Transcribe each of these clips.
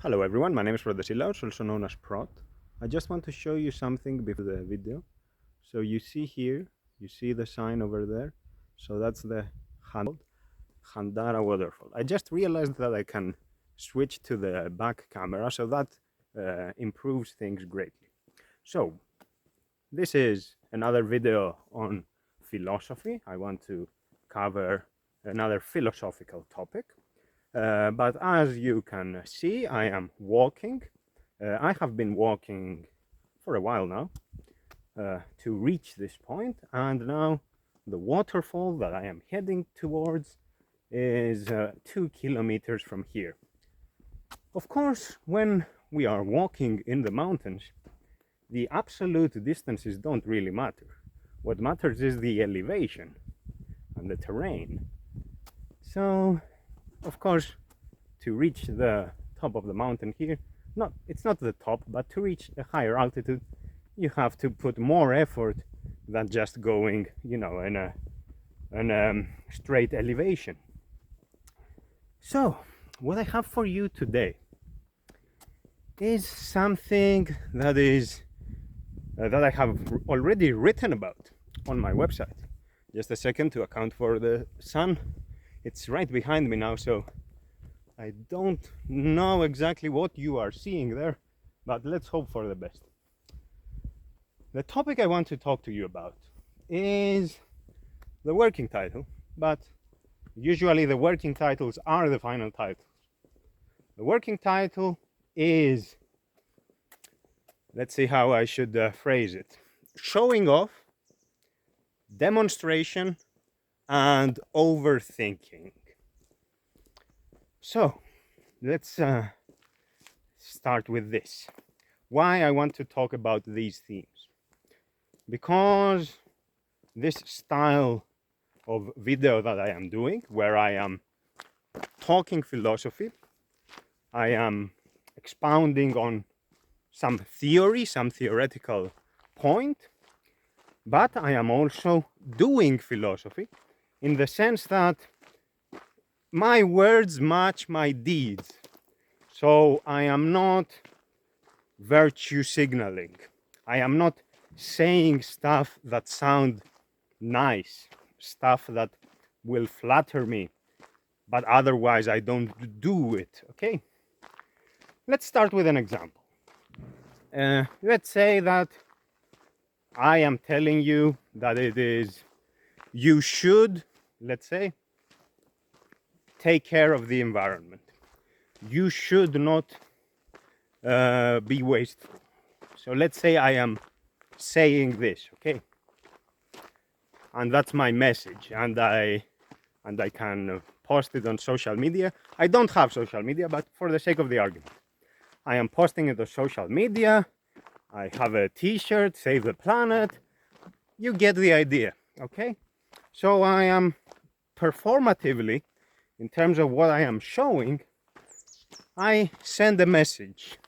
Hello everyone, my name is Troodos, also known as Prot. I just want to show you something before the video. So you see here, you see the sign over there. So that's the Chantara WATERFALL. I just realized that I can switch to the back camera, so that improves things greatly. So this is another video on philosophy. I want to cover another philosophical topic. But as you can see, I am walking. I have been walking for a while now to reach this point, and now the waterfall that I am heading towards is 2 kilometers from here. Of course, when we are walking in the mountains, the absolute distances don't really matter. What matters is the elevation and the terrain. So of course, to reach the top of the mountain here, it's not the top, but to reach a higher altitude, you have to put more effort than just going, in a straight elevation. So, what I have for you today is something that I have already written about on my website. Just a second to account for the sun. It's right behind me now, so I don't know exactly what you are seeing there, but let's hope for the best. The topic I want to talk to you about is the working title, but usually the working titles are the final titles. The working title is, let's see how I should phrase it, showing off, demonstration, and overthinking. So let's start with this. Why I want to talk about these themes? Because this style of video that I am doing, where I am talking philosophy, I am expounding on some theory, some theoretical point, but I am also doing philosophy in the sense that my words match my deeds. So I am not virtue signaling. I am not saying stuff that sound nice, stuff that will flatter me, but otherwise I don't do it, okay? Let's start with an example. Let's say that I am telling you that you should, let's say, take care of the environment. You should not be wasteful. So let's say I am saying this, okay? And that's my message, and I can post it on social media. I don't have social media, but for the sake of the argument, I am posting it on social media. I have a t-shirt, Save the Planet. You get the idea, okay? So I am performatively, in terms of what I am showing, I send a message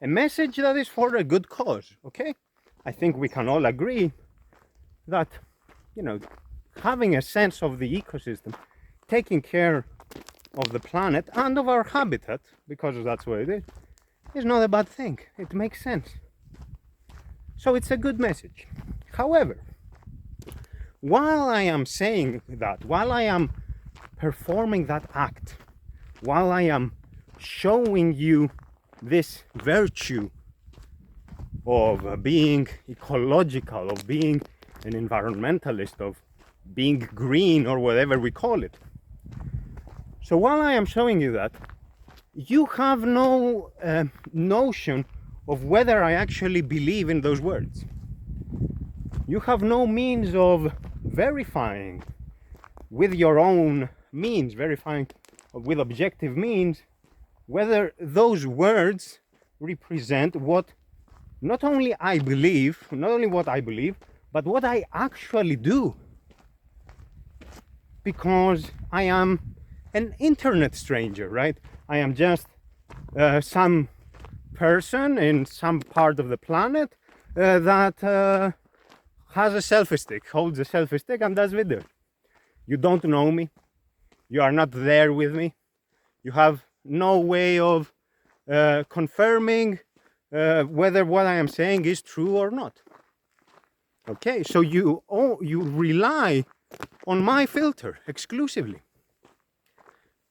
that is for a good cause, okay? I think we can all agree that, having a sense of the ecosystem, taking care of the planet and of our habitat, because that's what it is not a bad thing. It makes sense. So it's a good message. However, while I am saying that, while I am performing that act, while I am showing you this virtue of being ecological, of being an environmentalist, of being green, or whatever we call it. So while I am showing you that, you have no notion of whether I actually believe in those words. You have no means of verifying with your own means, verifying with objective means, whether those words represent what not only I believe, not only what I believe, but what I actually do. Because I am an internet stranger, right? I am just some person in some part of the planet that has a selfie stick, holds a selfie stick and does video. You don't know me. You are not there with me. You have no way of confirming whether what I am saying is true or not. Okay, so you rely on my filter exclusively,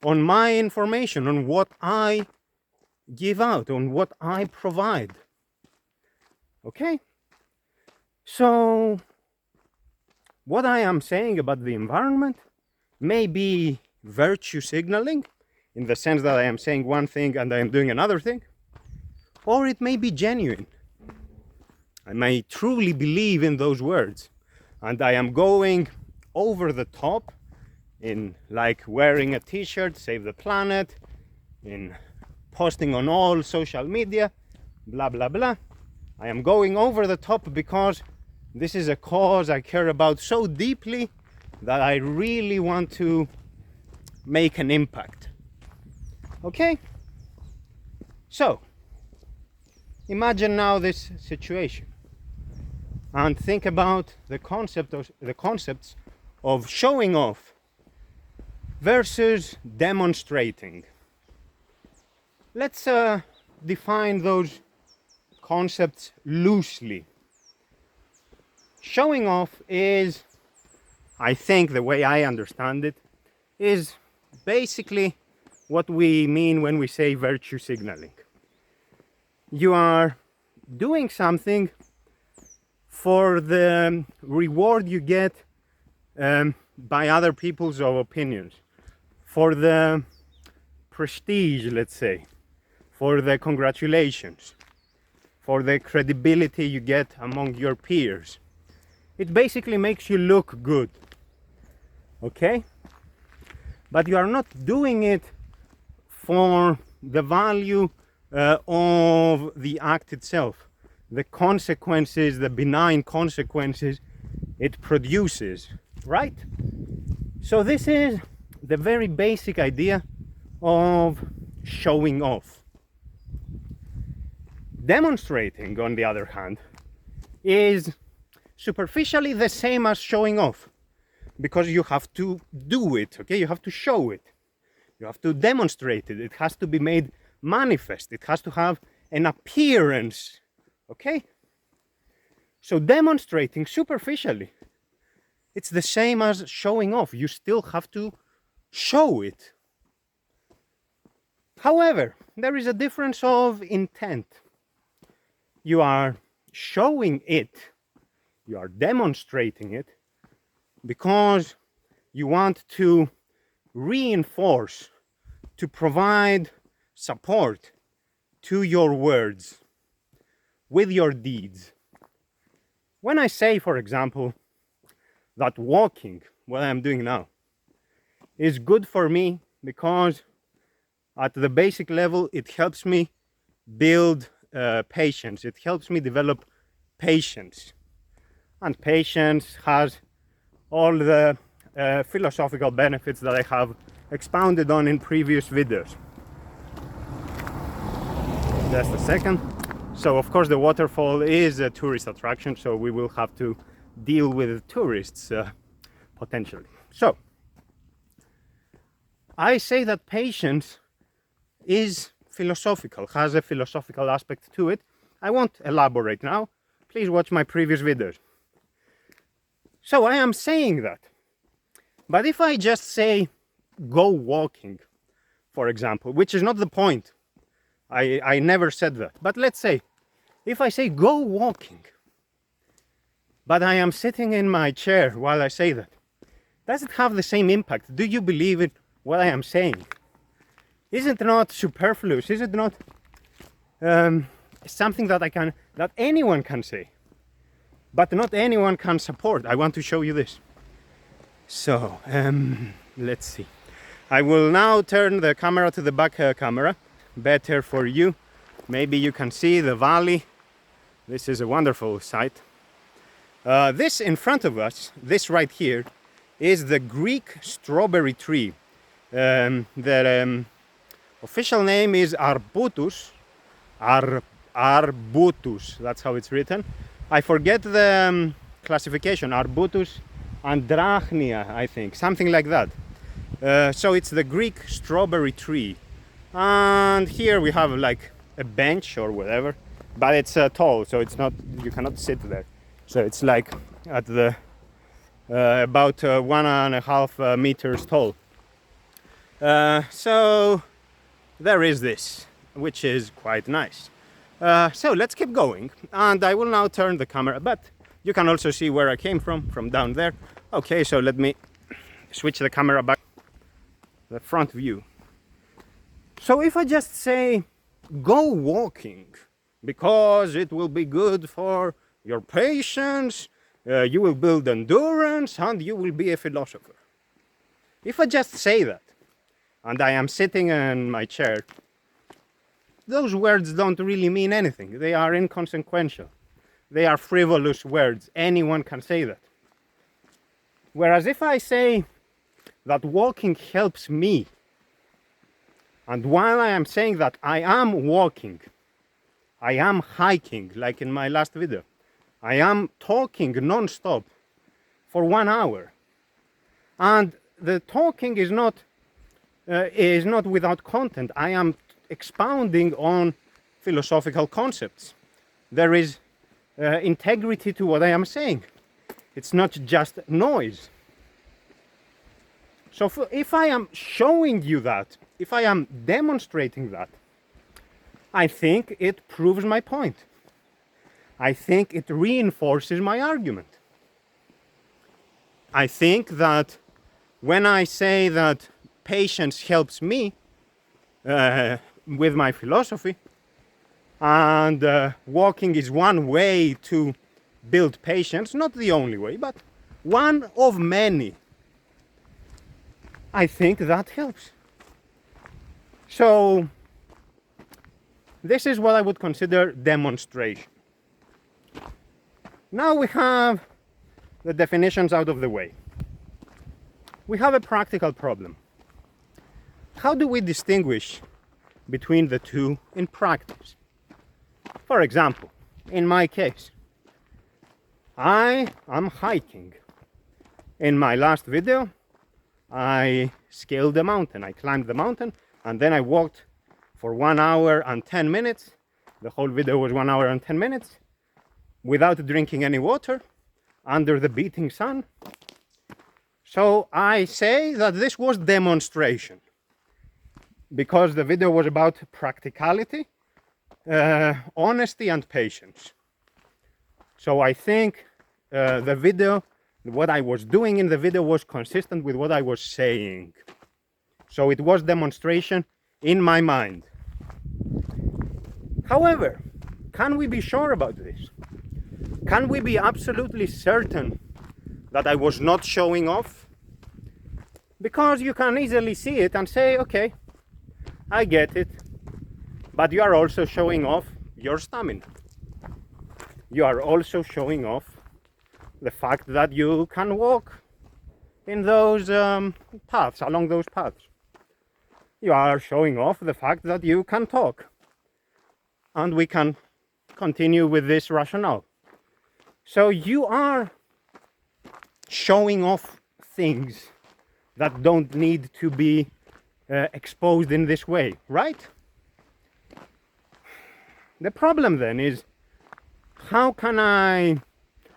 on my information, on what I give out, on what I provide. Okay, so what I am saying about the environment may be virtue signaling, in the sense that I am saying one thing and I am doing another thing, or it may be genuine. I may truly believe in those words, and I am going over the top in, like, wearing a t-shirt, save the planet, in posting on all social media, blah blah blah. I am going over the top because this is a cause I care about so deeply that I really want to make an impact. Okay? So, imagine now this situation and think about the concepts of showing off versus demonstrating. Let's define those concepts loosely. Showing off is, I think the way I understand it, is basically what we mean when we say virtue signaling. You are doing something for the reward you get by other people's opinions, for the prestige, let's say, for the congratulations, for the credibility you get among your peers. It basically makes you look good, okay? But you are not doing it for the value of the act itself, the consequences, the benign consequences it produces, right? So this is the very basic idea of showing off. Demonstrating, on the other hand, is superficially the same as showing off, because you have to do it, okay? You have to show it. You have to demonstrate it. It has to be made manifest. It has to have an appearance, okay? So demonstrating superficially, it's the same as showing off. You still have to show it. However, there is a difference of intent. You are showing it, you are demonstrating it, because you want to reinforce, to provide support to your words with your deeds. When I say, for example, that walking, what I'm doing now, is good for me because at the basic level it helps me build patience, it helps me develop patience, and patience has all the philosophical benefits that I have expounded on in previous videos. Just a second. So of course the waterfall is a tourist attraction, so we will have to deal with tourists potentially. So I say that patience is philosophical, has a philosophical aspect to it. I won't elaborate now. Please watch my previous videos. So I am saying that. But if I just say go walking, for example, which is not the point, I never said that, but let's say if I say go walking, but I am sitting in my chair while I say that, does it have the same impact? Do you believe in what I am saying? Is it not superfluous? Is it not something that anyone can say, but not anyone can support? I want to show you this. So let's see. I will now turn the camera to the back camera, better for you. Maybe you can see the valley. This is a wonderful sight. This in front of us, this right here, is the Greek strawberry tree. The official name is Arbutus. Arbutus, that's how it's written. I forget the classification, Arbutus Andrachnia, I think, something like that. So it's the Greek strawberry tree. And here we have like a bench or whatever, but it's tall, so it's not, you cannot sit there. So it's like at the about 1.5 meters tall. So there is this, which is quite nice. So let's keep going, and I will now turn the camera, but you can also see where I came from down there. Okay, so let me switch the camera back, the front view. So if I just say, go walking, because it will be good for your patience, you will build endurance, and you will be a philosopher. If I just say that, and I am sitting in my chair, those words don't really mean anything. They are inconsequential. They are frivolous words. Anyone can say that. Whereas if I say that walking helps me, and while I am saying that, I am walking, I am hiking, like in my last video, I am talking non-stop for 1 hour, and the talking is not without content. I am expounding on philosophical concepts. There is integrity to what I am saying. It's not just noise. So if I am showing you that, if I am demonstrating that, I think it proves my point. I think it reinforces my argument. I think that when I say that patience helps me with my philosophy, and walking is one way to build patience, not the only way, but one of many, I think that helps. So this is what I would consider demonstration. Now we have the definitions out of the way. We have a practical problem. How do we distinguish between the two in practice? For example, in my case, I am hiking. In my last video, I scaled the mountain. I climbed the mountain, and then I walked for 1 hour and 10 minutes. The whole video was 1 hour and 10 minutes without drinking any water, under the beating sun. So I say that this was demonstration, because the video was about practicality, honesty, and patience. So I think the video, what I was doing in the video was consistent with what I was saying. So it was demonstration in my mind. However, can we be sure about this? Can we be absolutely certain that I was not showing off? Because you can easily see it and say, okay, I get it, but you are also showing off your stamina. You are also showing off the fact that you can walk in those paths, along those paths. You are showing off the fact that you can talk. And we can continue with this rationale. So you are showing off things that don't need to be exposed in this way, right? The problem then is, how can I,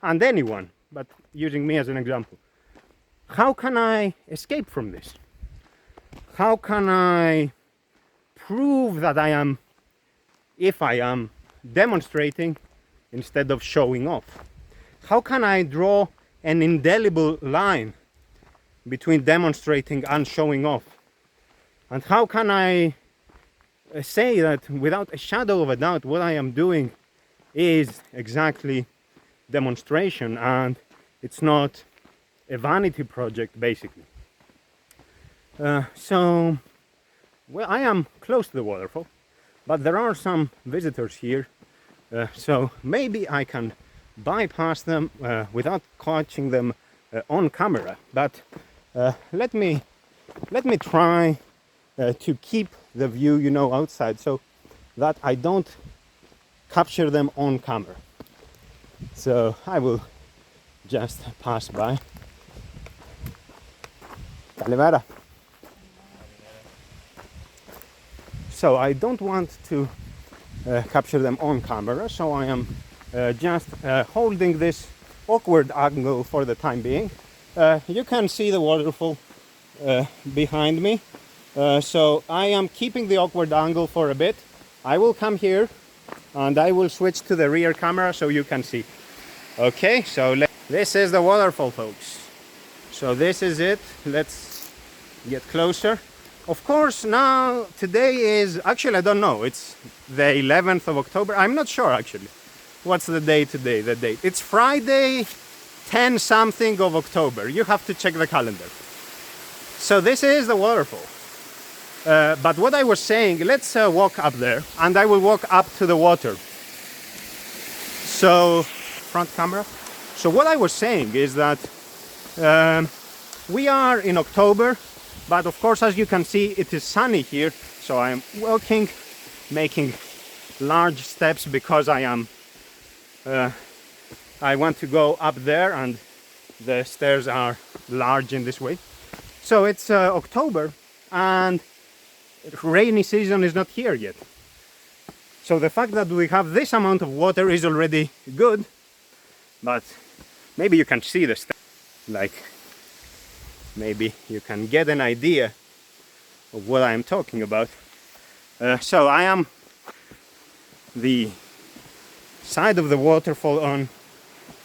and anyone, but using me as an example, how can I escape from this? How can I prove that I am, if I am demonstrating instead of showing off? How can I draw an indelible line between demonstrating and showing off? And how can I say that without a shadow of a doubt what I am doing is exactly demonstration and it's not a vanity project, basically? So, well, I am close to the waterfall, but there are some visitors here, so maybe I can bypass them without catching them on camera. But let me try to keep the view, you know, outside, so that I don't capture them on camera. So I will just pass by. Καλημέρα. So I don't want to capture them on camera, so I am just holding this awkward angle for the time being. You can see the waterfall behind me, so I am keeping the awkward angle for a bit. I will come here and I will switch to the rear camera so you can see. Okay, so this is the waterfall, folks. So this is it. Let's get closer. Of course, now today is, actually I don't know, it's the 11th of October. I'm not sure actually. What's the day today? The date. It's Friday 10 something of October. You have to check the calendar. So this is the waterfall. But what I was saying, let's walk up there and I will walk up to the water. So, front camera. So what I was saying is that we are in October, but of course, as you can see, it is sunny here. So I am walking, making large steps because I want to go up there and the stairs are large in this way. So it's October and rainy season is not here yet. So the fact that we have this amount of water is already good, but maybe you can see the stairs, like maybe you can get an idea of what I'm talking about. So I am the side of the waterfall on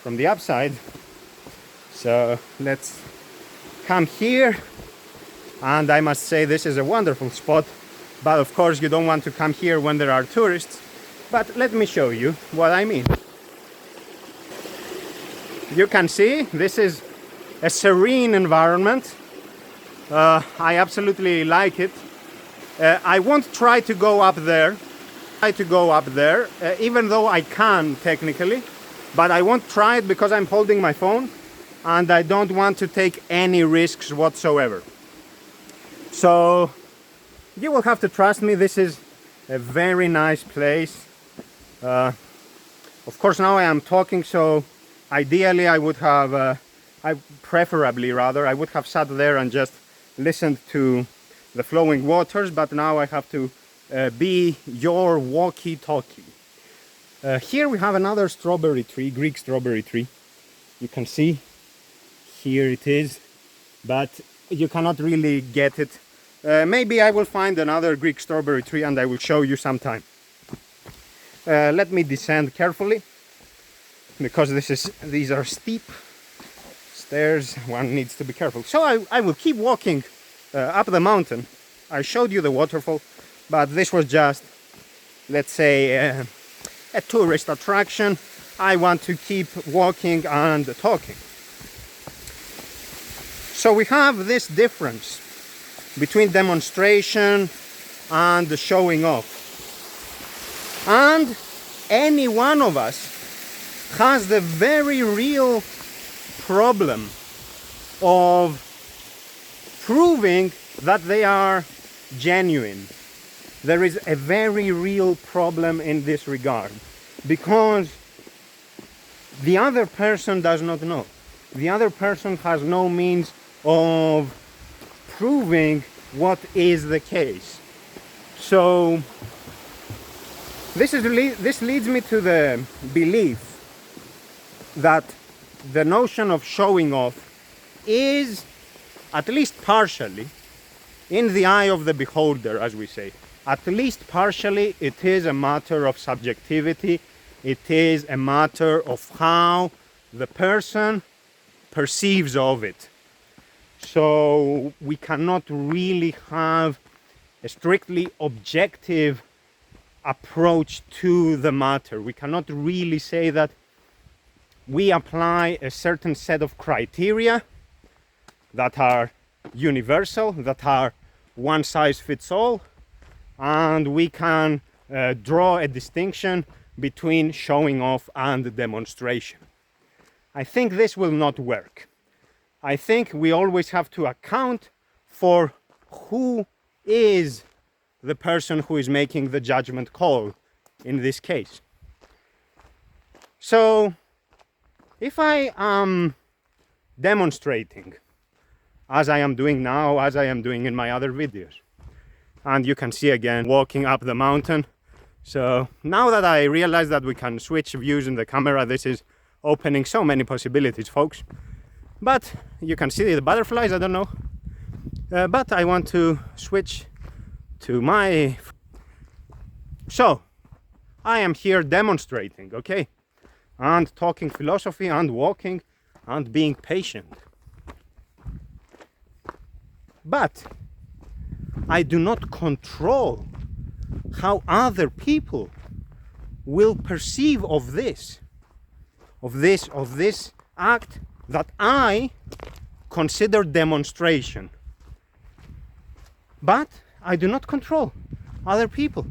from the upside. So let's come here, and I must say this is a wonderful spot, but of course you don't want to come here when there are tourists. But let me show you what I mean. You can see this is a serene environment. I absolutely like it. I won't try to go up there. Even though I can technically, but I won't try it because I'm holding my phone and I don't want to take any risks whatsoever. So you will have to trust me. This is a very nice place. Of course, now I am talking, so ideally I would have, preferably rather, I would have sat there and just listened to the flowing waters, but now I have to be your walkie-talkie. Here we have another strawberry tree, Greek strawberry tree. You can see, here it is, but you cannot really get it. Maybe I will find another Greek strawberry tree and I will show you sometime. Let me descend carefully, because these are steep stairs, one needs to be careful. So I will keep walking up the mountain. I showed you the waterfall, but this was just, let's say, a tourist attraction. I want to keep walking and talking. So we have this difference between demonstration and the showing off. And any one of us has the very real problem of proving that they are genuine. There is a very real problem in this regard, because the other person does not know. The other person has no means of proving what is the case. So this leads me to the belief that the notion of showing off is, at least partially, in the eye of the beholder, as we say. At least partially, it is a matter of subjectivity. It is a matter of how the person perceives of it. So we cannot really have a strictly objective approach to the matter. We cannot really say that we apply a certain set of criteria that are universal, that are one size fits all, and we can draw a distinction between showing off and demonstration. I think this will not work. I think we always have to account for who is the person who is making the judgment call in this case. So if I am demonstrating, as I am doing now, as I am doing in my other videos, and you can see again walking up the mountain. So now that I realize that we can switch views in the camera, this is opening so many possibilities, folks. But you can see the butterflies, I don't know. But I want to switch to my... So, I am here demonstrating, okay? And talking philosophy and walking and being patient. But I do not control how other people will perceive of this act that I consider demonstration. But I do not control other people.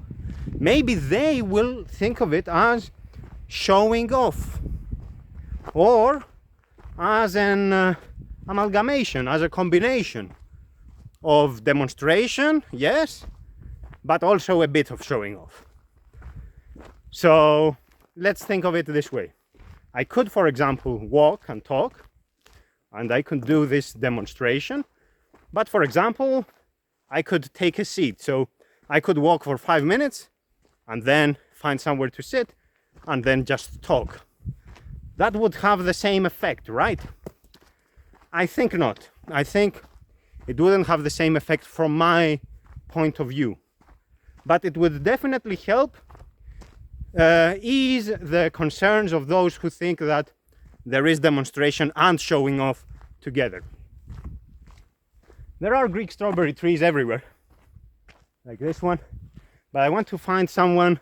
Maybe they will think of it as showing off, or as an amalgamation, as a combination of demonstration, yes, but also a bit of showing off. So let's think of it this way. I could, for example, walk and talk, and I could do this demonstration. But for example, I could take a seat. So I could walk for 5 minutes and then find somewhere to sit and then just talk. That would have the same effect, right? I think not. I think it wouldn't have the same effect from my point of view. But it would definitely help ease the concerns of those who think that there is demonstration and showing off together. There are Greek strawberry trees everywhere, like this one, but I want to find someone,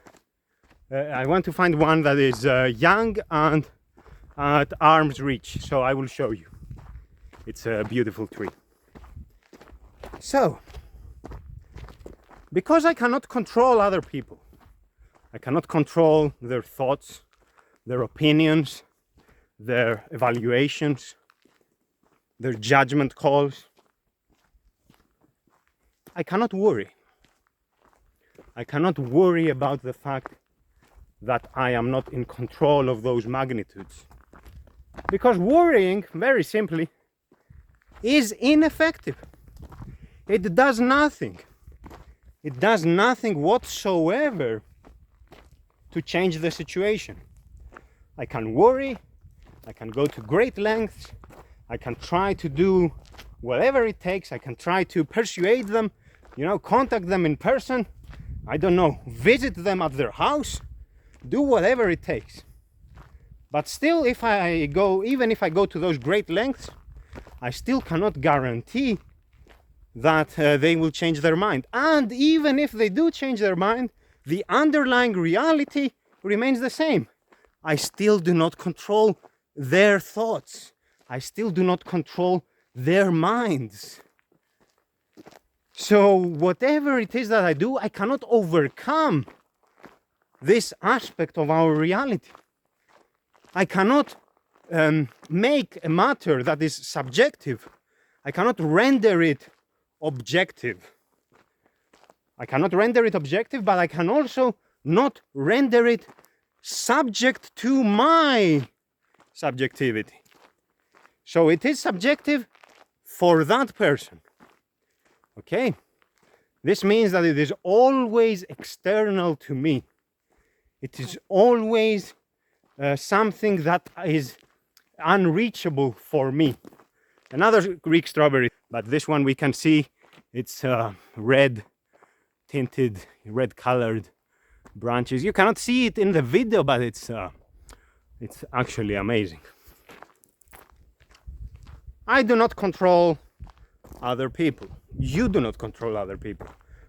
I want to find one that is young and at arm's reach, so I will show you. It's a beautiful tree. So, because I cannot control other people, I cannot control their thoughts, their opinions, their evaluations, their judgment calls, I cannot worry. I cannot worry about the fact that I am not in control of those magnitudes. Because worrying, very simply, is ineffective. It does nothing. It does nothing whatsoever to change the situation. I can worry, I can go to great lengths, I can try to do whatever it takes, I can try to persuade them, contact them in person, I don't know, visit them at their house, do whatever it takes. But still, even if I go to those great lengths, I still cannot guarantee that they will change their mind. And even if they do change their mind, the underlying reality remains the same. I still do not control their thoughts. I still do not control their minds. So whatever it is that I do, I cannot overcome this aspect of our reality. I cannot make a matter that is subjective. I cannot render it objective. I cannot render it objective, but I can also not render it subject to my subjectivity. So it is subjective for that person. Okay? This means that it is always external to me. It is always something that is unreachable for me. Another Greek strawberry, but this one we can see it's red tinted, red colored branches. You cannot see it in the video, but it's actually amazing. I do not control other people. You do not control other people.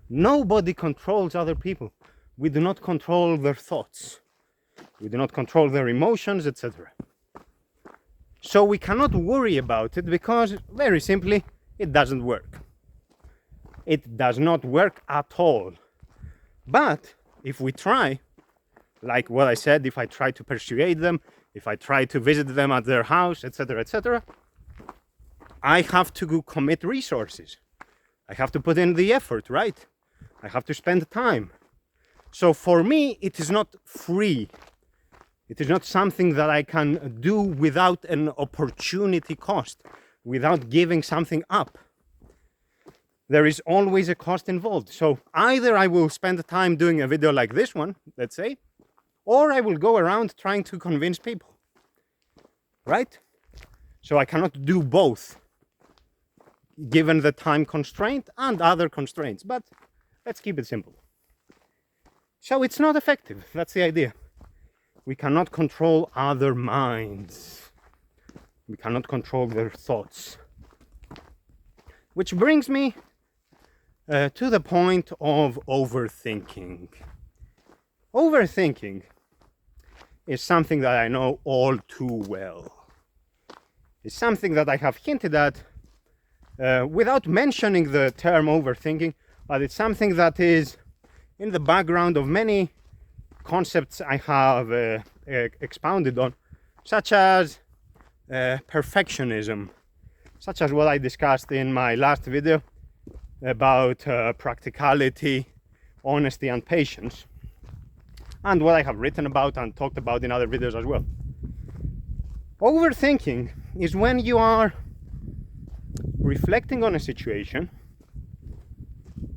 Nobody controls other people. We do not control their thoughts. We do not control their emotions, etc. So we cannot worry about it because, very simply, it doesn't work. It does not work at all. But if we try, like what I said, if I try to persuade them, if I try to visit them at their house, etc., etc., I have to commit resources. I have to put in the effort, right? I have to spend time. So for me, it is not free. It is not something that I can do without an opportunity cost, without giving something up. there is always a cost involved. So either I will spend time doing a video like this one, let's say, or I will go around trying to convince people, right? So I cannot do both, given the time constraint and other constraints, but let's keep it simple. So it's not effective, that's the idea. We cannot control other minds. We cannot control their thoughts. Which brings me to the point of overthinking. Overthinking is something that I know all too well. It's something that I have hinted at without mentioning the term overthinking, but it's something that is in the background of many concepts I have expounded on, such as perfectionism, such as what I discussed in my last video about practicality, honesty, and patience, and what I have written about and talked about in other videos as well. Overthinking is when you are reflecting on a situation,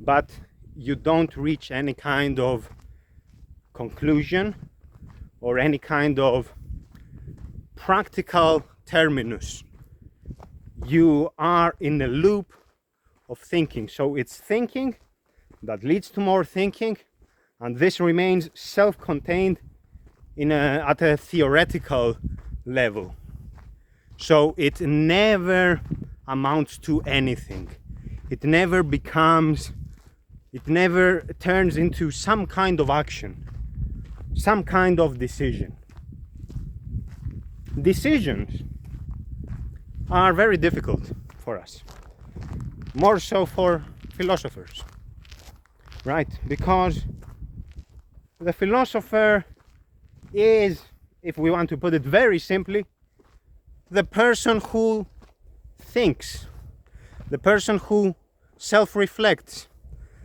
but you don't reach any kind of conclusion or any kind of practical terminus. You are in a loop of thinking. So it's thinking that leads to more thinking, and this remains self-contained at a theoretical level. So it never amounts to anything. It never turns into some kind of action, some kind of decision. Decisions are very difficult for us, more so for philosophers, right? Because the philosopher is, if we want to put it very simply, the person who thinks, the person who self-reflects,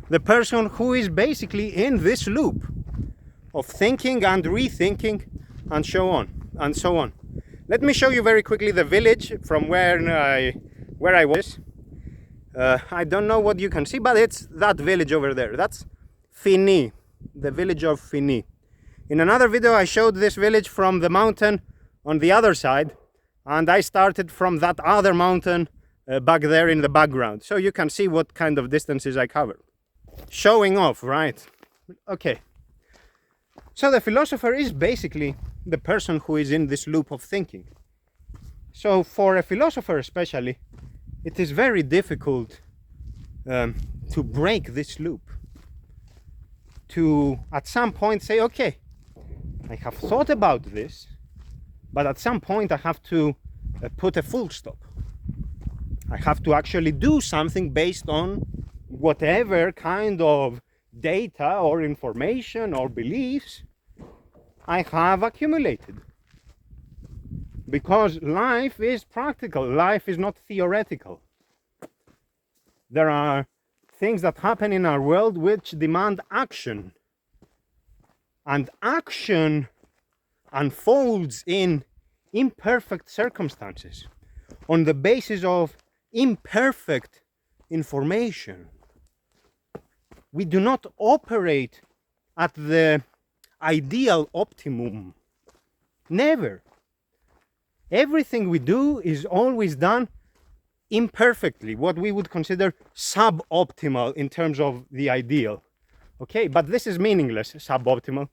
the person who is basically in this loop of thinking and rethinking and so on. Let me show you very quickly the village from where I was. I don't know what you can see, but it's that village over there. That's Fini, the village of Fini. In another video I showed this village from the mountain on the other side, and I started from that other mountain back there in the background, so you can see what kind of distances I covered. Showing off, right? Okay. So the philosopher is basically the person who is in this loop of thinking. So for a philosopher especially, it is very difficult to break this loop. To at some point say, okay, I have thought about this, but at some point I have to put a full stop. I have to actually do something based on whatever kind of data or information or beliefs I have accumulated. Because life is practical, life is not theoretical. There are things that happen in our world which demand action. And action unfolds in imperfect circumstances on the basis of imperfect information. We do not operate at the ideal optimum. Never. Everything we do is always done imperfectly, what we would consider suboptimal in terms of the ideal. Okay, but this is meaningless, suboptimal,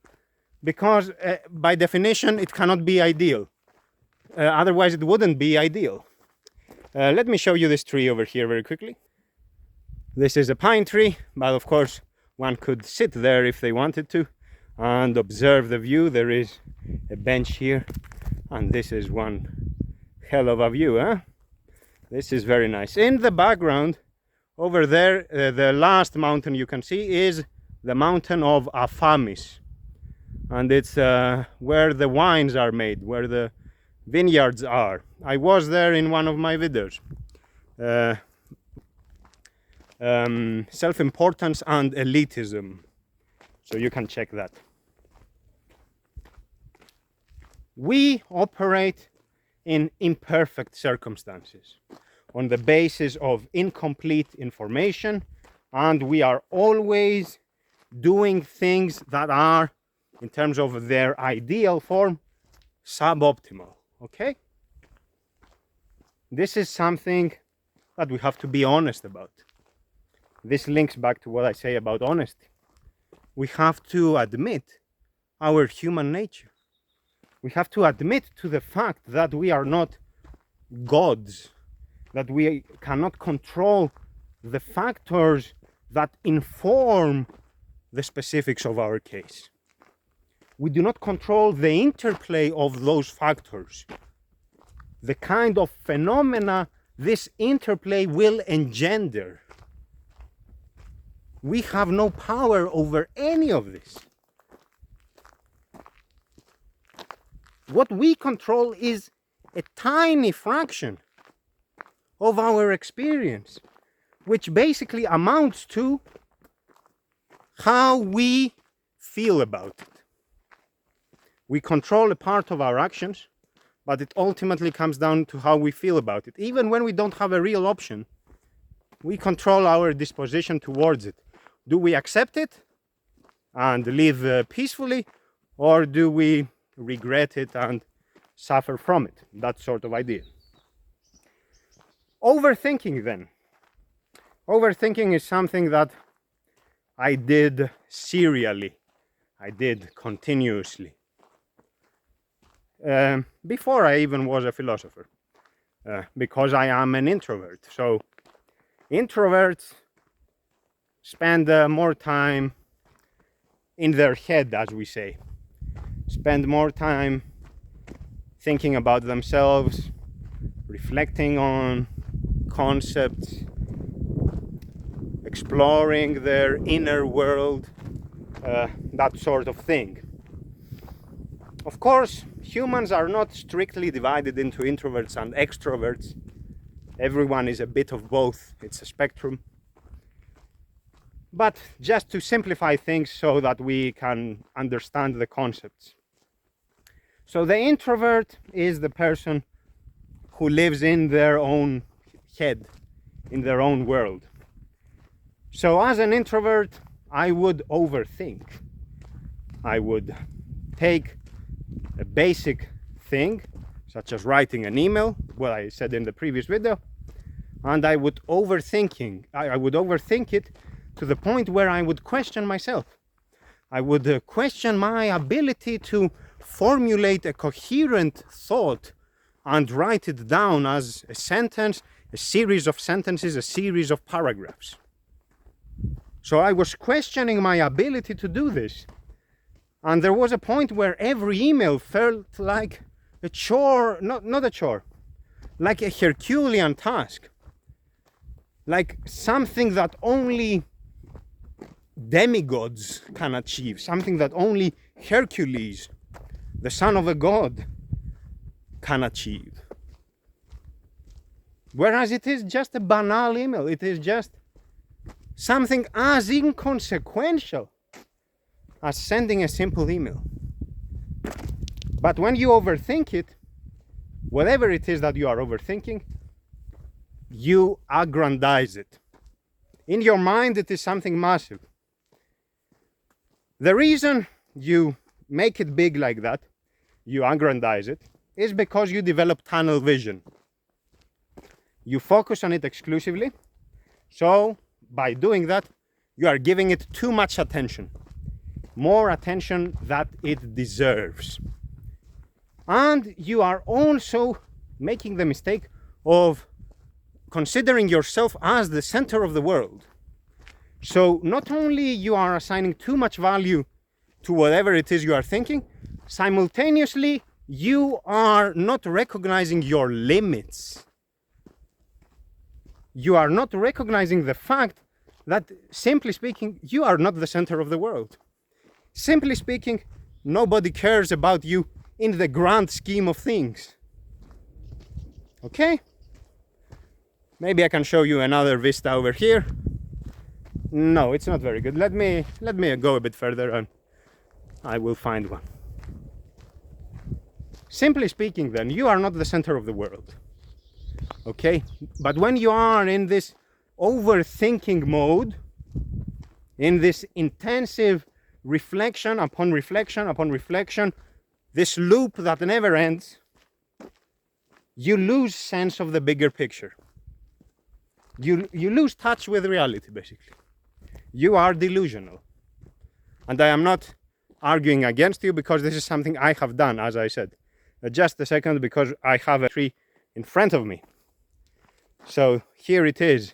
because by definition it cannot be ideal. Otherwise it wouldn't be ideal. Let me show you this tree over here very quickly. This is a pine tree, but of course one could sit there if they wanted to and observe the view. There is a bench here, and this is one hell of a view, huh? This is very nice. In the background over there, the last mountain you can see is the mountain of Afamis, and it's where the wines are made, where the vineyards are. I was there in one of my videos. Self-importance and elitism, so you can check that. We operate in imperfect circumstances. on the basis of incomplete information, and we are always doing things that are, in terms of their ideal form, suboptimal. Okay? This is something that we have to be honest about. This links back to what I say about honesty. We have to admit our human nature. We have to admit to the fact that we are not gods, that we cannot control the factors that inform the specifics of our case. We do not control the interplay of those factors, the kind of phenomena this interplay will engender. We have no power over any of this. What we control is a tiny fraction of our experience, which basically amounts to how we feel about it. We control a part of our actions, but it ultimately comes down to how we feel about it. Even when we don't have a real option, we control our disposition towards it. Do we accept it and live peacefully, or do we regret it and suffer from it? That sort of idea. Overthinking then. Overthinking is something that I did serially. I did continuously. Before I even was a philosopher. Because I am an introvert. So introverts spend more time in their head, as we say. Spend more time thinking about themselves, reflecting on concepts, exploring their inner world, that sort of thing. Of course, humans are not strictly divided into introverts and extroverts. Everyone is a bit of both. It's a spectrum. But just to simplify things so that we can understand the concepts. So the introvert is the person who lives in their own head, in their own world. So as an introvert, I would overthink. I would take a basic thing, such as writing an email, what I said in the previous video, and I would overthink it to the point where I would question myself. I would question my ability to formulate a coherent thought and write it down as a sentence, a series of sentences, a series of paragraphs. So I was questioning my ability to do this. And there was a point where every email felt like a chore, not a chore, like a Herculean task. Like something that only demigods can achieve, something that only Hercules, the son of a god, can achieve. Whereas it is just a banal email, it is just something as inconsequential as sending a simple email. But when you overthink it, whatever it is that you are overthinking, you aggrandize it. In your mind, it is something massive. The reason you make it big like that, you aggrandize it, is because you develop tunnel vision. You focus on it exclusively. So by doing that, you are giving it too much attention. More attention that it deserves. And you are also making the mistake of considering yourself as the center of the world. So not only you are assigning too much value to whatever it is you are thinking, simultaneously you are not recognizing your limits. You are not recognizing the fact that, simply speaking, you are not the center of the world. Simply speaking, nobody cares about you in the grand scheme of things. Okay? Maybe I can show you another vista over here. No, it's not very good. Let me go a bit further and I will find one. Simply speaking then, you are not the center of the world. Okay, but when you are in this overthinking mode, in this intensive reflection upon reflection upon reflection, this loop that never ends, you lose sense of the bigger picture. You lose touch with reality, basically. You are delusional. And I am not arguing against you, because this is something I have done, as I said. Just a second, because I have a tree in front of me. So here it is.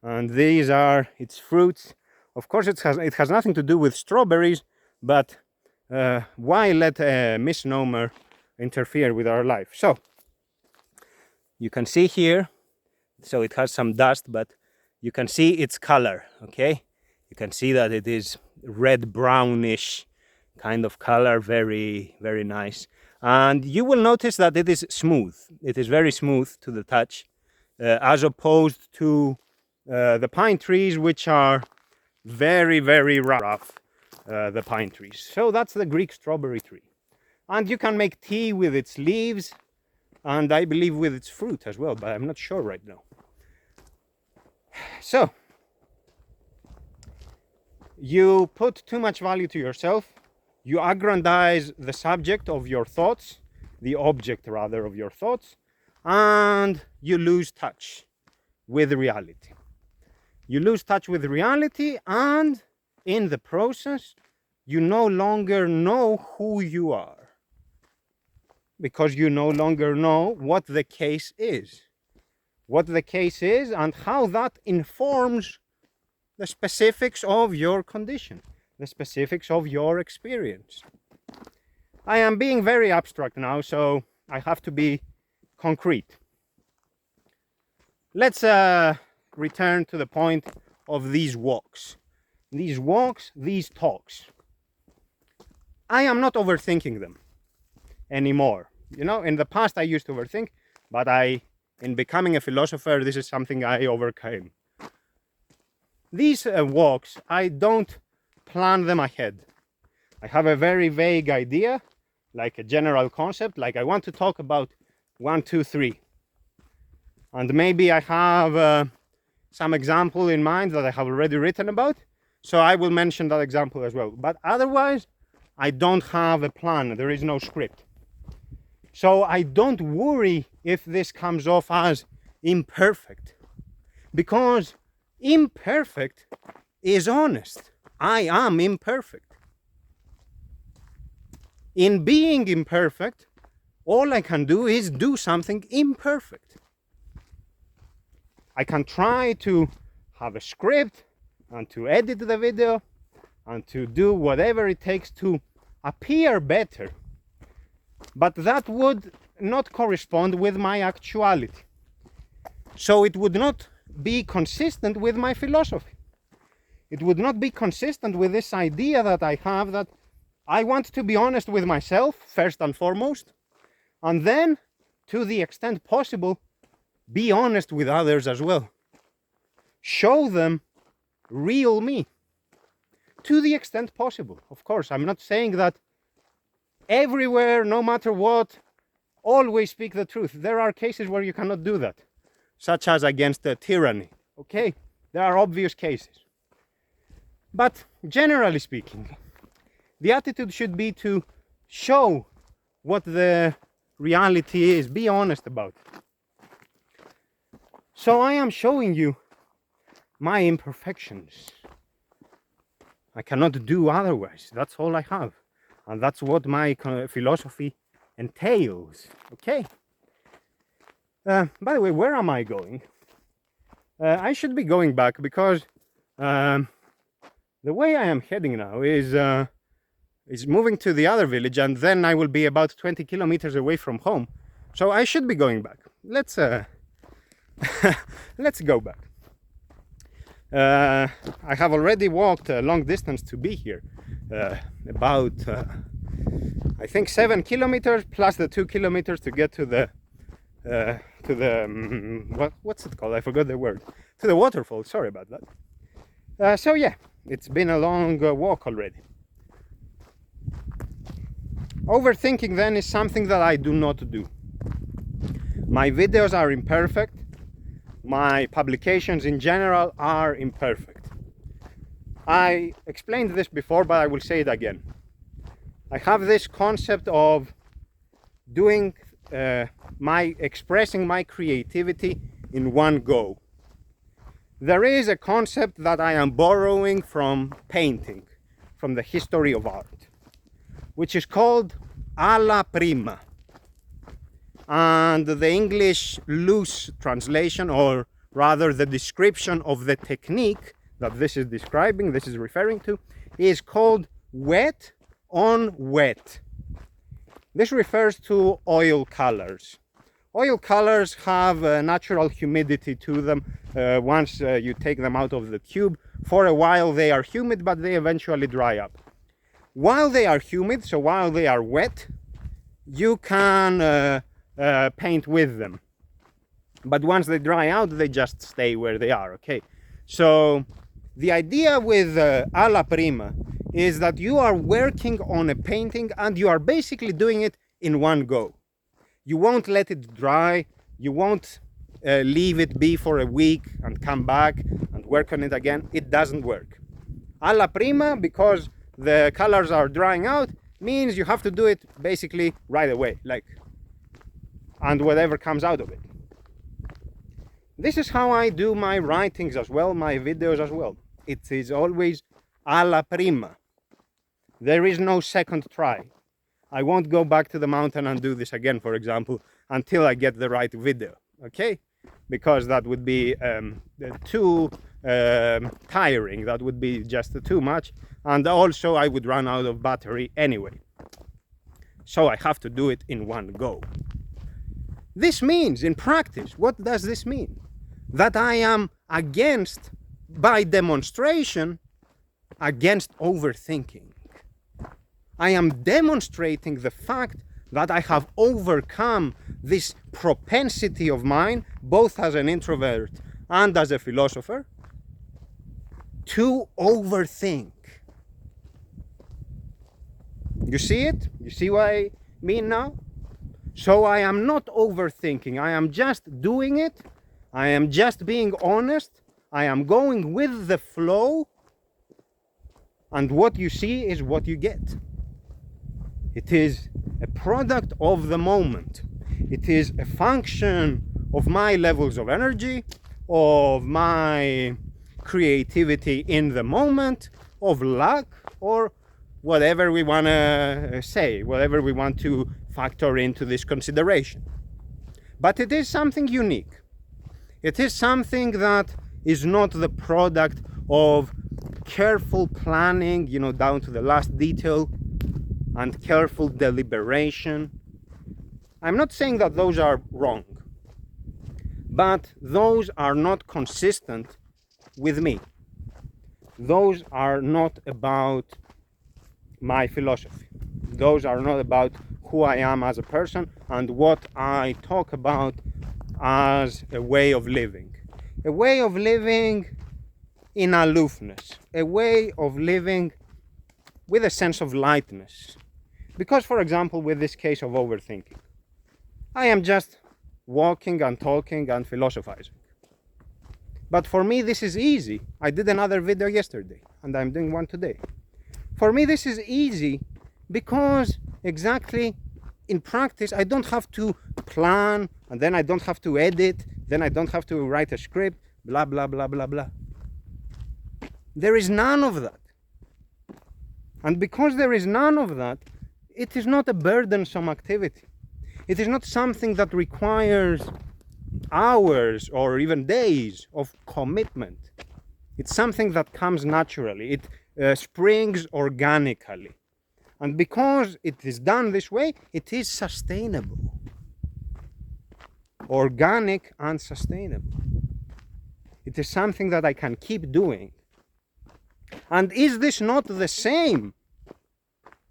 And these are its fruits. Of course, it has nothing to do with strawberries, but why let a misnomer interfere with our life? So you can see here, so it has some dust, but you can see its color, okay? You can see that it is red brownish kind of color, very, very nice. And you will notice that it is smooth. It is very smooth to the touch, as opposed to the pine trees, which are very, very rough, the pine trees. So that's the Greek strawberry tree. And you can make tea with its leaves, and I believe with its fruit as well, but I'm not sure right now. So you put too much value to yourself, you aggrandize the subject of your thoughts, the object rather of your thoughts, and you lose touch with reality. You lose touch with reality, and in the process, you no longer know who you are, because you no longer know what the case is. What the case is and how that informs the specifics of your condition, the specifics of your experience. I am being very abstract now, so I have to be concrete. Let's return to the point of these walks. These walks, these talks. I am not overthinking them anymore. You know, in the past I used to overthink, but in becoming a philosopher, this is something I overcame. These walks, I don't plan them ahead. I have a very vague idea, like a general concept, like I want to talk about 1, 2, 3. And maybe I have some example in mind that I have already written about, so I will mention that example as well. But otherwise, I don't have a plan. There is no script. So I don't worry if this comes off as imperfect, because imperfect is honest. I am imperfect. In being imperfect, all I can do is do something imperfect. I can try to have a script and to edit the video and to do whatever it takes to appear better, but that would not correspond with my actuality. So it would not be consistent with my philosophy. It would not be consistent with this idea that I have, that I want to be honest with myself first and foremost, and then, to the extent possible, be honest with others as well. Show them real me, to the extent possible. Of course, I'm not saying that everywhere, no matter what, always speak the truth. There are cases where you cannot do that, such as against tyranny. Okay, there are obvious cases. But generally speaking, the attitude should be to show what the reality is, be honest about it. So I am showing you my imperfections. I cannot do otherwise. That's all I have. And that's what my philosophy entails. Okay. By the way, where am I going? I should be going back, because the way I am heading now is moving to the other village, and then I will be about 20 kilometers away from home. So I should be going back. Let's let's go back. I have already walked a long distance to be here, about I think 7 kilometers plus the 2 kilometers to get to the what's it called? I forgot the word. To the waterfall. Sorry about that. So yeah, it's been a long walk already. Overthinking then is something that I do not do. My videos are imperfect. My publications in general are imperfect. I explained this before, but I will say it again. I have this concept of doing expressing my creativity in one go. There is a concept that I am borrowing from painting, from the history of art, which is called alla prima. And the English loose translation, or rather the description of the technique that this is describing, this is referring to, is called wet on wet. This refers to oil colors. Oil colors have natural humidity to them. Once you take them out of the tube, for a while they are humid, but they eventually dry up. While they are humid, so while they are wet, you can paint with them. But once they dry out, they just stay where they are, okay? So the idea with alla prima is that you are working on a painting and you are basically doing it in one go. You won't let it dry, you won't leave it be for a week and come back and work on it again. It doesn't work. Alla prima, because the colors are drying out, means you have to do it basically right away, and whatever comes out of it. This is how I do my writings as well, my videos as well. It is always alla prima. There is no second try. I won't go back to the mountain and do this again, for example, until I get the right video, okay? Because that would be too tiring, that would be just too much, and also I would run out of battery anyway. So I have to do it in one go. This means, in practice, what does this mean? That I am against, by demonstration, against overthinking. I am demonstrating the fact that I have overcome this propensity of mine, both as an introvert and as a philosopher, to overthink. You see it? You see what I mean now? So I am not overthinking. I am just doing it. I am just being honest. I am going with the flow. And what you see is what you get. It is a product of the moment. It is a function of my levels of energy, of my creativity in the moment, of luck, or whatever we want to say, whatever we want to factor into this consideration. But it is something unique. It is something that is not the product of careful planning, down to the last detail, and careful deliberation. I'm not saying that those are wrong, but those are not consistent with me. Those are not about my philosophy. Those are not about who I am as a person and what I talk about as a way of living. A way of living in aloofness. A way of living with a sense of lightness. Because, for example, with this case of overthinking, I am just walking and talking and philosophizing. But for me, this is easy. I did another video yesterday, and I'm doing one today. For me, this is easy because exactly in practice, I don't have to plan, and then I don't have to edit, then I don't have to write a script, blah, blah, blah, blah, blah. There is none of that. And because there is none of that, it is not a burdensome activity. It is not something that requires hours or even days of commitment. It's something that comes naturally. It springs organically. And because it is done this way, it is sustainable. Organic and sustainable. It is something that I can keep doing. And is this not the same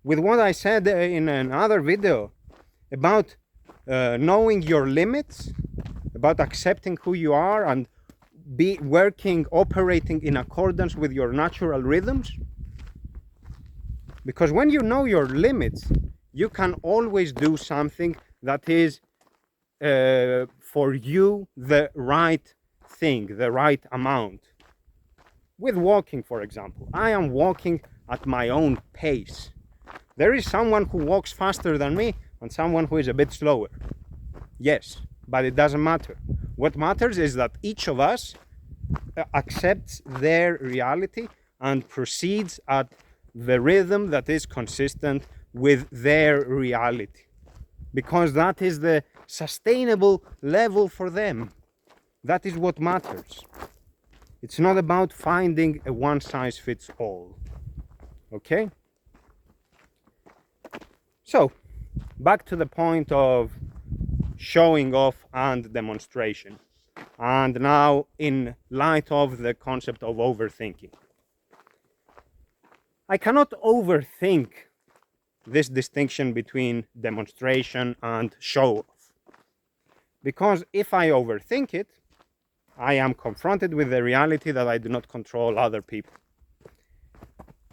with what I said in another video about knowing your limits, about accepting who you are and operating in accordance with your natural rhythms? Because when you know your limits, you can always do something that is for you the right thing, the right amount. With walking, for example, I am walking at my own pace. There is someone who walks faster than me and someone who is a bit slower. Yes, but it doesn't matter. What matters is that each of us accepts their reality and proceeds at the rhythm that is consistent with their reality, because that is the sustainable level for them. That is what matters. It's not about finding a one-size-fits-all. Okay? So, back to the point of showing off and demonstration. And now, in light of the concept of overthinking. I cannot overthink this distinction between demonstration and show off. Because if I overthink it, I am confronted with the reality that I do not control other people.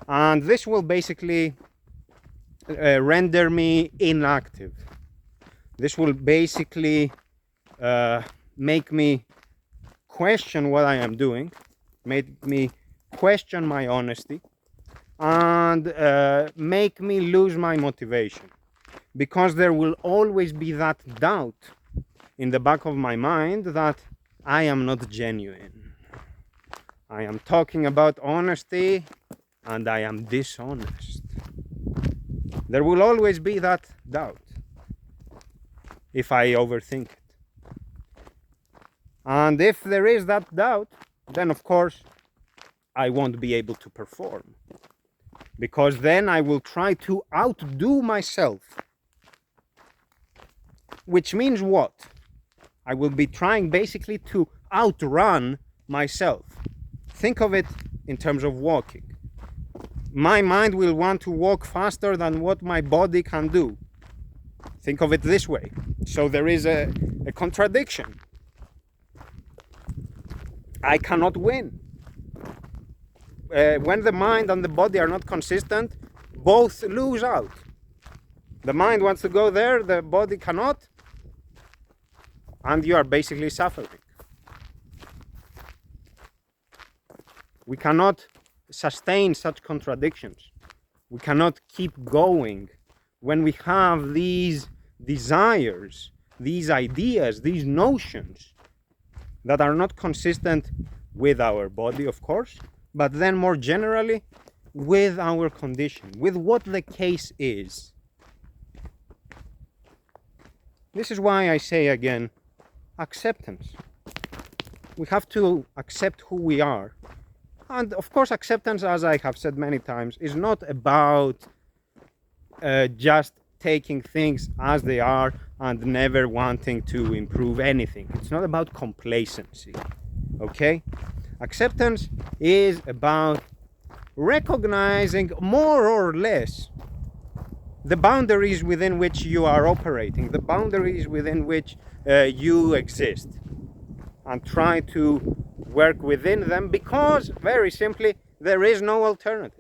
And this will basically render me inactive. This will basically make me question what I am doing, make me question my honesty, and make me lose my motivation. Because there will always be that doubt in the back of my mind that I am not genuine. I am talking about honesty and I am dishonest. There will always be that doubt if I overthink it. And if there is that doubt, then of course I won't be able to perform. Because then I will try to outdo myself. Which means what? I will be trying basically to outrun myself. Think of it in terms of walking. My mind will want to walk faster than what my body can do. Think of it this way. So there is a contradiction. I cannot win. When the mind and the body are not consistent, both lose out. The mind wants to go there, the body cannot, and you are basically suffering. We cannot sustain such contradictions. We cannot keep going when we have these desires, these ideas, these notions that are not consistent with our body, of course, but then more generally with our condition, with what the case is. This is why I say again, acceptance. We have to accept who we are. And of course, acceptance, as I have said many times, is not about just taking things as they are and never wanting to improve anything. It's not about complacency, okay? Acceptance is about recognizing more or less the boundaries within which you are operating, the boundaries within which you exist, and try to work within them, because very simply there is no alternative.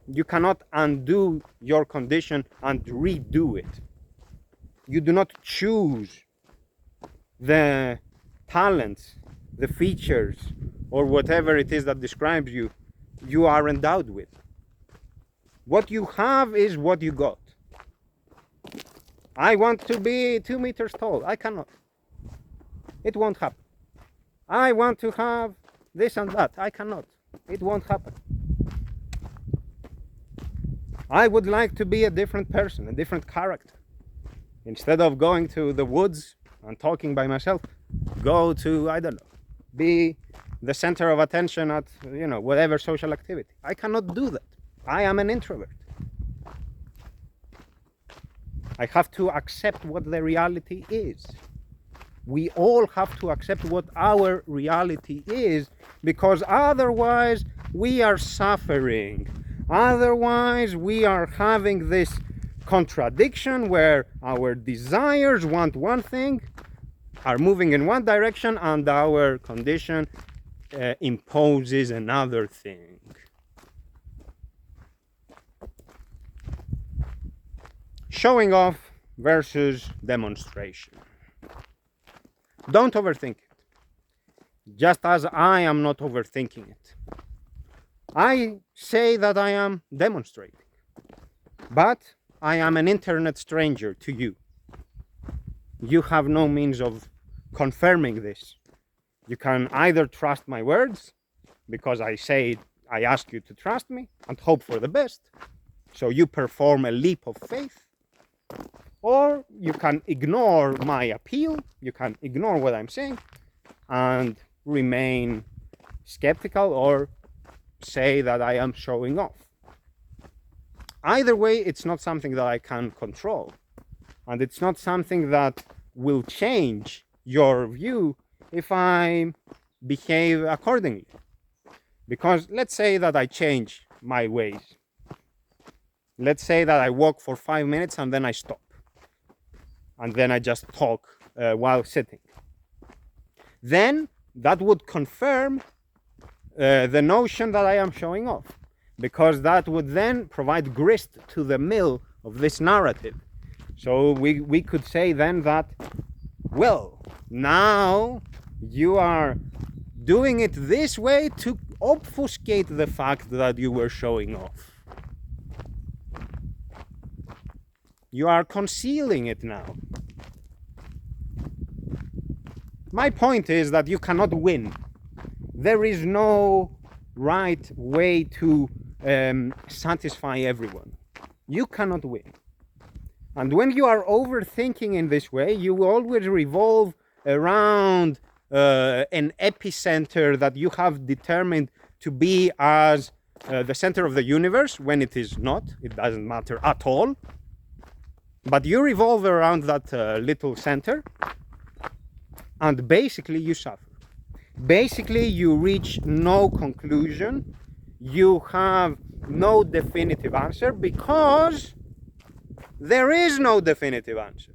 You cannot undo your condition and redo it. You do not choose the talents, the features, or whatever it is that describes you, you are endowed with. What you have is what you got. I want to be 2 meters tall. I cannot. It won't happen. I want to have this and that. I cannot. It won't happen. I would like to be a different person, a different character. Instead of going to the woods and talking by myself, go to, I don't know, be the center of attention at, whatever social activity. I cannot do that. I am an introvert. I have to accept what the reality is. We all have to accept what our reality is, because otherwise we are suffering. Otherwise we are having this contradiction where our desires want one thing, are moving in one direction, and our condition imposes another thing. Showing off versus demonstration. Don't overthink it. Just as I am not overthinking it. I say that I am demonstrating, but I am an internet stranger to you. You have no means of confirming this. You can either trust my words, because I ask you to trust me and hope for the best, so you perform a leap of faith, or you can ignore my appeal, you can ignore what I'm saying, and remain skeptical or say that I am showing off. Either way, it's not something that I can control, and it's not something that will change your view if I behave accordingly. Because let's say that I change my ways. Let's say that I walk for 5 minutes and then I stop, and then I just talk while sitting. Then that would confirm the notion that I am showing off, because that would then provide grist to the mill of this narrative. So we could say then that, well, now you are doing it this way to obfuscate the fact that you were showing off. You are concealing it now. My point is that you cannot win. There is no right way to satisfy everyone. You cannot win. And when you are overthinking in this way, you always revolve around an epicenter that you have determined to be as the center of the universe, when it is not. It doesn't matter at all. But you revolve around that little center, and basically you suffer. Basically you reach no conclusion. You have no definitive answer, because there is no definitive answer.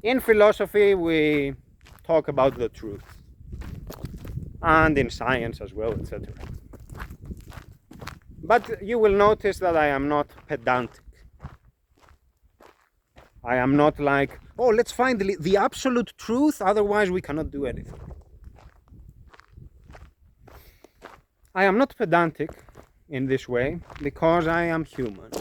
In philosophy, we talk about the truth, and in science as well, etc. But you will notice that I am not pedantic. I am not like, oh, let's find the absolute truth, otherwise we cannot do anything. I am not pedantic in this way because I am human,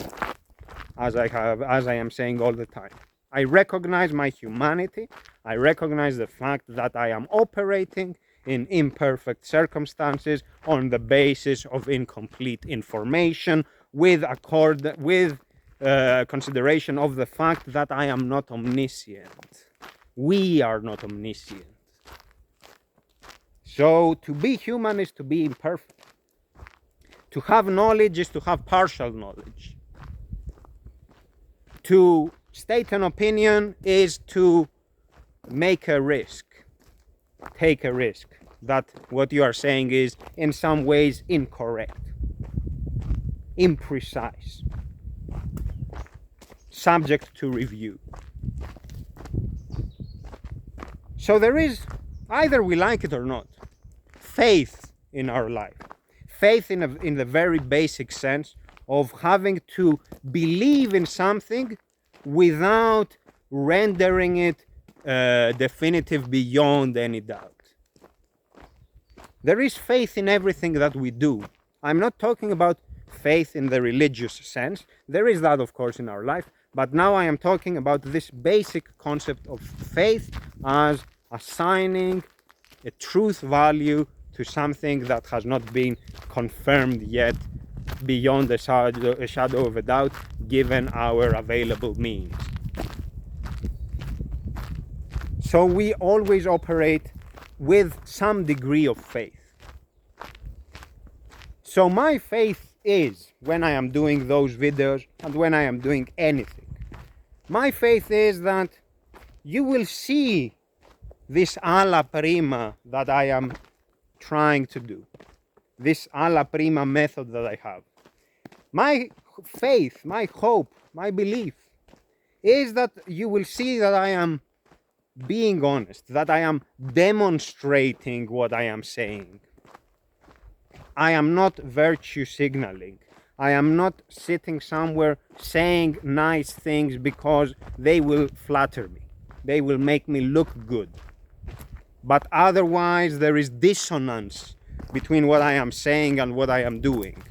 as I am saying all the time. I recognize my humanity. I recognize the fact that I am operating in imperfect circumstances on the basis of incomplete information, with consideration of the fact that I am not omniscient. We are not omniscient. So to be human is to be imperfect. To have knowledge is to have partial knowledge. To state an opinion is to make a risk, take a risk that what you are saying is in some ways incorrect, imprecise, subject to review. So there is, either we like it or not, faith in our life. Faith in the very basic sense of having to believe in something without rendering it definitive beyond any doubt. There is faith in everything that we do. I'm not talking about faith in the religious sense. There is that, of course, in our life. But now I am talking about this basic concept of faith as assigning a truth value to something that has not been confirmed yet beyond a shadow of a doubt, given our available means. So we always operate with some degree of faith. So my faith is, when I am doing those videos and when I am doing anything, my faith is that you will see this alla prima that I am trying to do, this alla prima method that I have. My faith, my hope, my belief is that you will see that I am being honest, that I am demonstrating what I am saying. I am not virtue signaling. I am not sitting somewhere saying nice things because they will flatter me. They will make me look good. But otherwise, there is dissonance between what I am saying and what I am doing.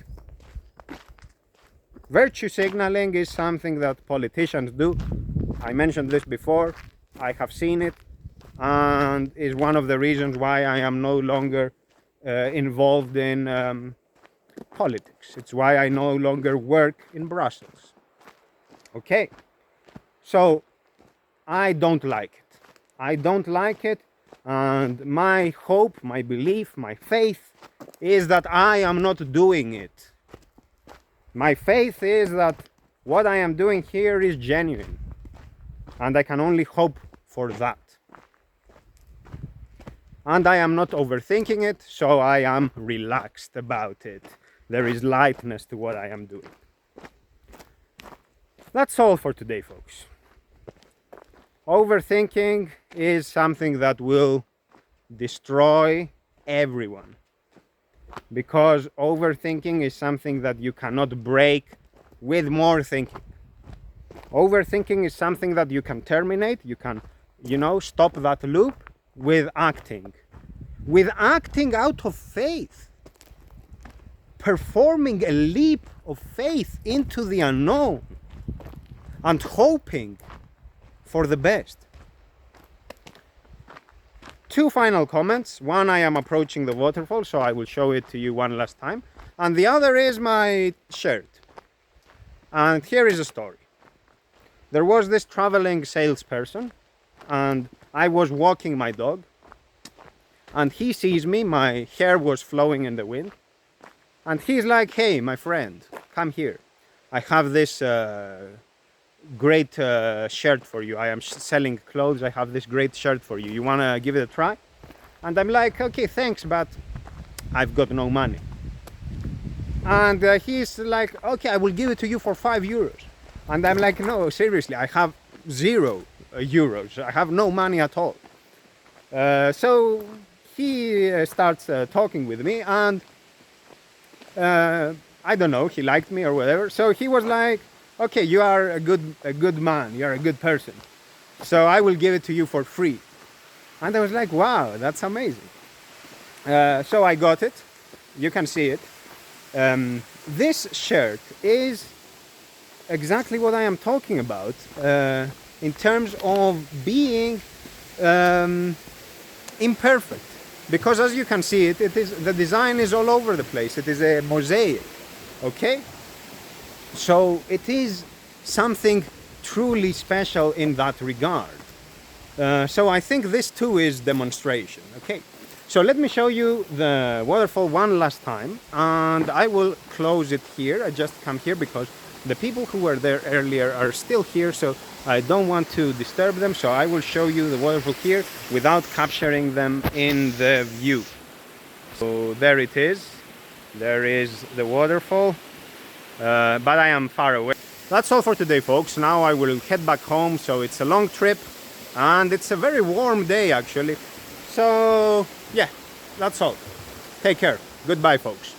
Virtue signaling is something that politicians do. I mentioned this before. I have seen it, and is one of the reasons why I am no longer involved in politics. It's why I no longer work in Brussels. Okay, so I don't like it. I don't like it, and my hope, my belief, my faith is that I am not doing it. My faith is that what I am doing here is genuine, and I can only hope for that. And I am not overthinking it, so I am relaxed about it. There is lightness to what I am doing. That's all for today, folks. Overthinking is something that will destroy everyone, because overthinking is something that you cannot break with more thinking. Overthinking is something that you can terminate. You can, stop that loop with acting out of faith, performing a leap of faith into the unknown and hoping for the best. Two final comments. One, I am approaching the waterfall, so I will show it to you one last time. And the other is my shirt. And here is a story. There was this traveling salesperson, and I was walking my dog, and he sees me. My hair was flowing in the wind, and he's like, "Hey, my friend, come here. I have this great shirt for you. I am selling clothes. I have this great shirt for you. You want to give it a try?" And I'm like, "Okay, thanks, but I've got no money." And he's like, "Okay, I will give it to you for €5. And I'm like, "No, seriously, I have €0. I have no money at all." So he starts talking with me, and I don't know, he liked me or whatever. So he was like, "Okay, you are a good man, you are a good person, so I will give it to you for free." And I was like, "Wow, that's amazing." So I got it. You can see it. This shirt is exactly what I am talking about in terms of being imperfect, because as you can see the design is all over the place. It is a mosaic. Okay, so it is something truly special in that regard. So I think this too is demonstration. Okay, so let me show you the waterfall one last time, and I will close it here. I just come here because the people who were there earlier are still here, so I don't want to disturb them. So I will show you the waterfall here without capturing them in the view. So there it is. There is the waterfall, but I am far away. That's all for today, folks. Now I will head back home. So it's a long trip, and it's a very warm day actually. So yeah, that's all. Take care. Goodbye, folks.